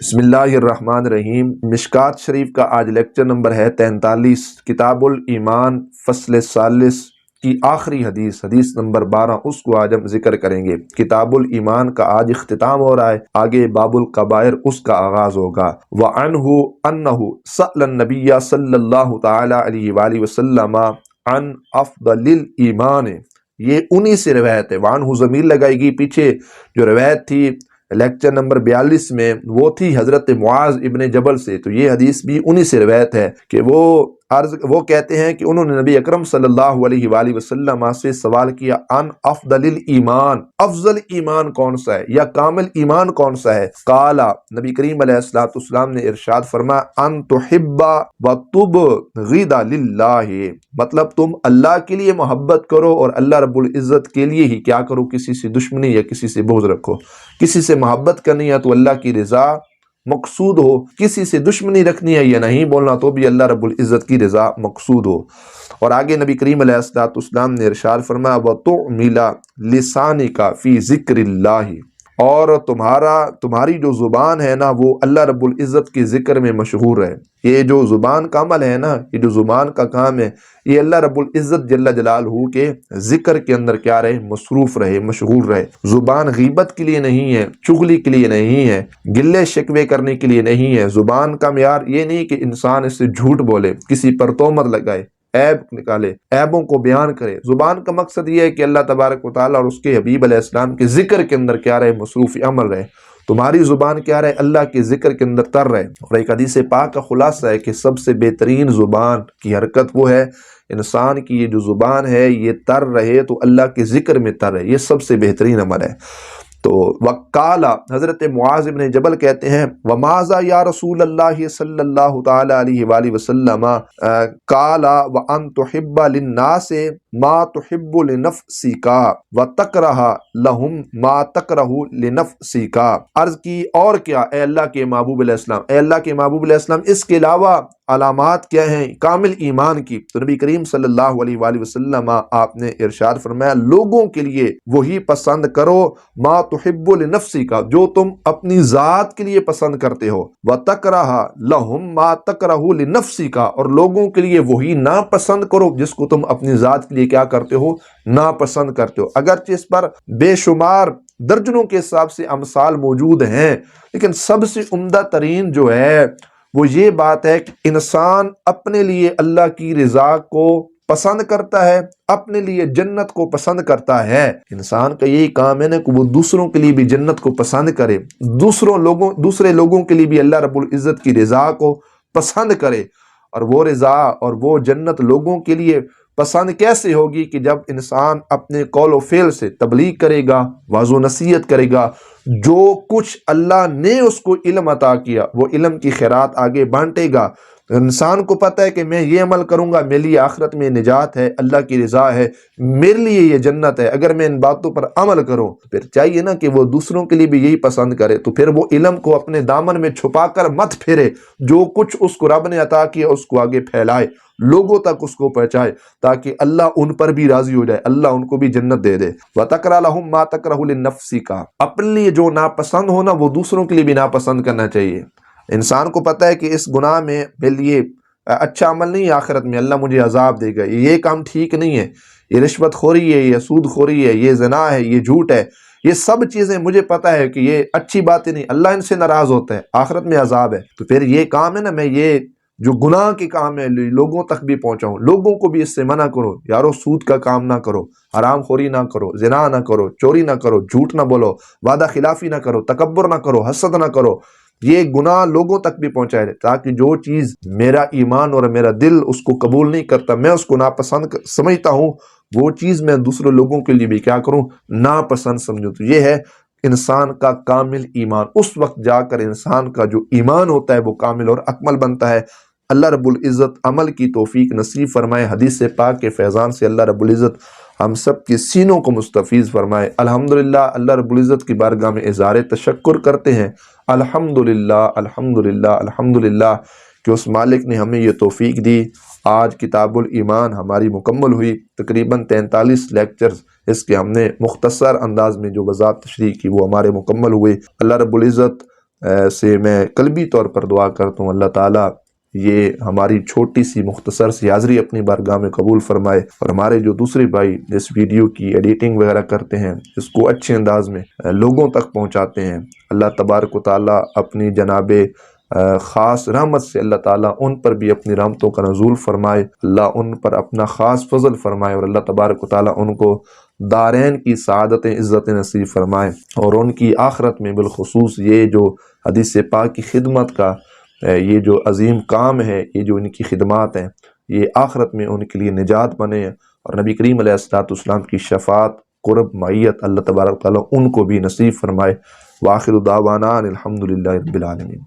بسم اللہ الرحمن الرحیم۔ مشکات شریف کا آج لیکچر نمبر ہے 43۔ کتاب الایمان فصل ثالث کی آخری حدیث نمبر 12، اس کو آج ہم ذکر کریں گے۔ کتاب الایمان کا آج اختتام ہو رہا ہے، آگے باب الکبائر اس کا آغاز ہوگا۔ وعنہ انہ سأل النبی صلی اللہ تعالی علیہ وآلہ وسلم عن افضل الایمان، یہ انہی سے روایت ہے۔ وعنہ ضمیر لگائے گی، پیچھے جو روایت تھی لیکچر نمبر 42 میں وہ تھی حضرت معاذ ابن جبل سے، تو یہ حدیث بھی انہی سے روایت ہے کہ وہ کہتے ہیں کہ انہوں نے نبی اکرم صلی اللہ علیہ وآلہ وسلم سے سوال کیا ان افضل الایمان، افضل ایمان کون سا ہے یا کامل ایمان کون سا ہے؟ قال، نبی کریم علیہ السلام نے ارشاد فرمایا ان تحب وتبغض للہ، مطلب تم اللہ کے لیے محبت کرو اور اللہ رب العزت کے لیے ہی کیا کرو، کسی سے دشمنی یا کسی سے بغض رکھو۔ کسی سے محبت کرنی ہے تو اللہ کی رضا مقصود ہو، کسی سے دشمنی رکھنی ہے یا نہیں بولنا تو بھی اللہ رب العزت کی رضا مقصود ہو۔ اور آگے نبی کریم علیہ السلام نے ارشاد فرمایا وَتُعْمِلَ لِسَانِكَ فِي ذِكْرِ اللَّهِ، اور تمہاری جو زبان ہے نا وہ اللہ رب العزت کے ذکر میں مشہور ہے۔ یہ جو زبان کا عمل ہے نا، یہ جو زبان کا کام ہے، یہ اللہ رب العزت جل جلالہ کے ذکر کے اندر کیا رہے، مصروف رہے، مشغول رہے۔ زبان غیبت کے لیے نہیں ہے، چغلی کے لیے نہیں ہے، گلے شکوے کرنے کے لیے نہیں ہے۔ زبان کا معیار یہ نہیں کہ انسان اس سے جھوٹ بولے، کسی پر تہمت لگائے، عیب نکالے، عیبوں کو بیان کرے۔ زبان کا مقصد یہ ہے کہ اللہ تبارک و تعالیٰ اور اس کے حبیب علیہ السلام کے ذکر کے اندر کیا رہے، مصروف عمل رہے۔ تمہاری زبان کیا رہے، اللہ کے ذکر کے اندر تر رہے۔ اور ایک حدیث پاک کا خلاصہ ہے کہ سب سے بہترین زبان کی حرکت وہ ہے، انسان کی یہ جو زبان ہے یہ تر رہے تو اللہ کے ذکر میں تر رہے، یہ سب سے بہترین عمل ہے۔ تو وقال، حضرت معاذ بن جبل کہتے ہیں وماذا یا رسول اللہ صلی اللہ تعالی علیہ وآلہ وسلم قال وان تحب للناس ما تحب لنفسک وتکرہ لهم ما تکرہ لنفسک۔ عرض کی اور کیا اے اللہ کے محبوب علیہ السلام، اے اللہ کے محبوب علیہ السلام، اس کے علاوہ علامات کیا ہیں کامل ایمان کی؟ تو نبی کریم صلی اللہ علیہ وآلہ وسلم آپ نے ارشاد فرمایا لوگوں کے لیے وہی پسند کرو ما تحب لنفسک، جو تم اپنی ذات کے لیے پسند کرتے ہو، وتکرہ لهم ما تکرہ لنفسک، اور لوگوں کے لیے وہی ناپسند کرو جس کو تم اپنی ذات کے لیے کیا کرتے ہو، ناپسند کرتے ہو۔ اگرچہ اس پر بے شمار درجنوں کے حساب سے امثال موجود ہیں، لیکن سب سے عمدہ ترین جو ہے وہ یہ بات ہے کہ انسان اپنے لیے اللہ کی رضا کو پسند کرتا ہے، اپنے لیے جنت کو پسند کرتا ہے۔ انسان کا یہی کام ہے نا کہ وہ دوسروں کے لیے بھی جنت کو پسند کرے، دوسرے لوگوں کے لیے بھی اللہ رب العزت کی رضا کو پسند کرے۔ اور وہ رضا اور وہ جنت لوگوں کے لیے پسند کیسے ہوگی کہ جب انسان اپنے قول و فعل سے تبلیغ کرے گا، واعظ و نصیحت کرے گا، جو کچھ اللہ نے اس کو علم عطا کیا وہ علم کی خیرات آگے بانٹے گا۔ انسان کو پتہ ہے کہ میں یہ عمل کروں گا میرے لیے آخرت میں نجات ہے، اللہ کی رضا ہے، میرے لیے یہ جنت ہے۔ اگر میں ان باتوں پر عمل کروں پھر چاہیے نا کہ وہ دوسروں کے لیے بھی یہی پسند کرے، تو پھر وہ علم کو اپنے دامن میں چھپا کر مت پھرے، جو کچھ اس کو رب نے عطا کیا اس کو آگے پھیلائے، لوگوں تک اس کو پہنچائے، تاکہ اللہ ان پر بھی راضی ہو جائے، اللہ ان کو بھی جنت دے دے۔ وَتَكْرَهُ لَهُمْ مَا تَكْرَهُ لِنَفْسِكَ، اپنے لیے جو ناپسند ہونا وہ دوسروں کے لیے بھی ناپسند کرنا چاہیے۔ انسان کو پتہ ہے کہ اس گناہ میں میرے لیے اچھا عمل نہیں ہے، آخرت میں اللہ مجھے عذاب دے گا، یہ کام ٹھیک نہیں ہے، یہ رشوت خوری ہے، یہ سود خوری ہے، یہ زنا ہے، یہ جھوٹ ہے، یہ سب چیزیں مجھے پتہ ہے کہ یہ اچھی باتیں نہیں، اللہ ان سے ناراض ہوتا ہے، آخرت میں عذاب ہے۔ تو پھر یہ کام ہے نا، میں یہ جو گناہ کے کام ہے لوگوں تک بھی پہنچاؤں، لوگوں کو بھی اس سے منع کرو، یارو سود کا کام نہ کرو، حرام خوری نہ کرو، زنا نہ کرو، چوری نہ کرو، جھوٹ نہ بولو، وعدہ خلافی نہ کرو، تکبر نہ کرو، حسد نہ کرو۔ یہ گناہ لوگوں تک بھی پہنچائے تاکہ جو چیز میرا ایمان اور میرا دل اس کو قبول نہیں کرتا، میں اس کو ناپسند سمجھتا ہوں، وہ چیز میں دوسرے لوگوں کے لیے بھی کیا کروں، ناپسند سمجھوں۔ تو یہ ہے انسان کا کامل ایمان۔ اس وقت جا کر انسان کا جو ایمان ہوتا ہے وہ کامل اور اکمل بنتا ہے۔ اللہ رب العزت عمل کی توفیق نصیب فرمائے، حدیث پاک کے فیضان سے اللہ رب العزت ہم سب کے سینوں کو مستفیض فرمائے۔ الحمدللہ اللہ رب العزت کی بارگاہ میں اظہار تشکر کرتے ہیں، الحمدللہ الحمدللہ الحمدللہ کہ اس مالک نے ہمیں یہ توفیق دی۔ آج کتاب الایمان ہماری مکمل ہوئی، تقریباً 43 لیکچرز اس کے ہم نے مختصر انداز میں جو وضاحت تشریح کی وہ ہمارے مکمل ہوئے۔ اللہ رب العزت سے میں قلبی طور پر دعا کرتا ہوں اللہ تعالیٰ یہ ہماری چھوٹی سی مختصر سی حاضری اپنی بارگاہ میں قبول فرمائے، اور ہمارے جو دوسرے بھائی اس ویڈیو کی ایڈیٹنگ وغیرہ کرتے ہیں، اس کو اچھے انداز میں لوگوں تک پہنچاتے ہیں، اللہ تبارک و تعالیٰ اپنی جناب خاص رحمت سے اللہ تعالیٰ ان پر بھی اپنی رحمتوں کا نزول فرمائے، اللہ ان پر اپنا خاص فضل فرمائے، اور اللہ تبارک و تعالیٰ ان کو دارین کی سعادت عزت نصیب فرمائے، اور ان کی آخرت میں بالخصوص یہ جو حدیث پاک کی خدمت کا یہ جو عظیم کام ہے، یہ جو ان کی خدمات ہیں، یہ آخرت میں ان کے لیے نجات بنے، اور نبی کریم علیہ السلام کی شفاعت قرب معیت اللہ تبارک و تعالیٰ ان کو بھی نصیب فرمائے۔ وآخر دعوانا الحمدللہ رب العالمین۔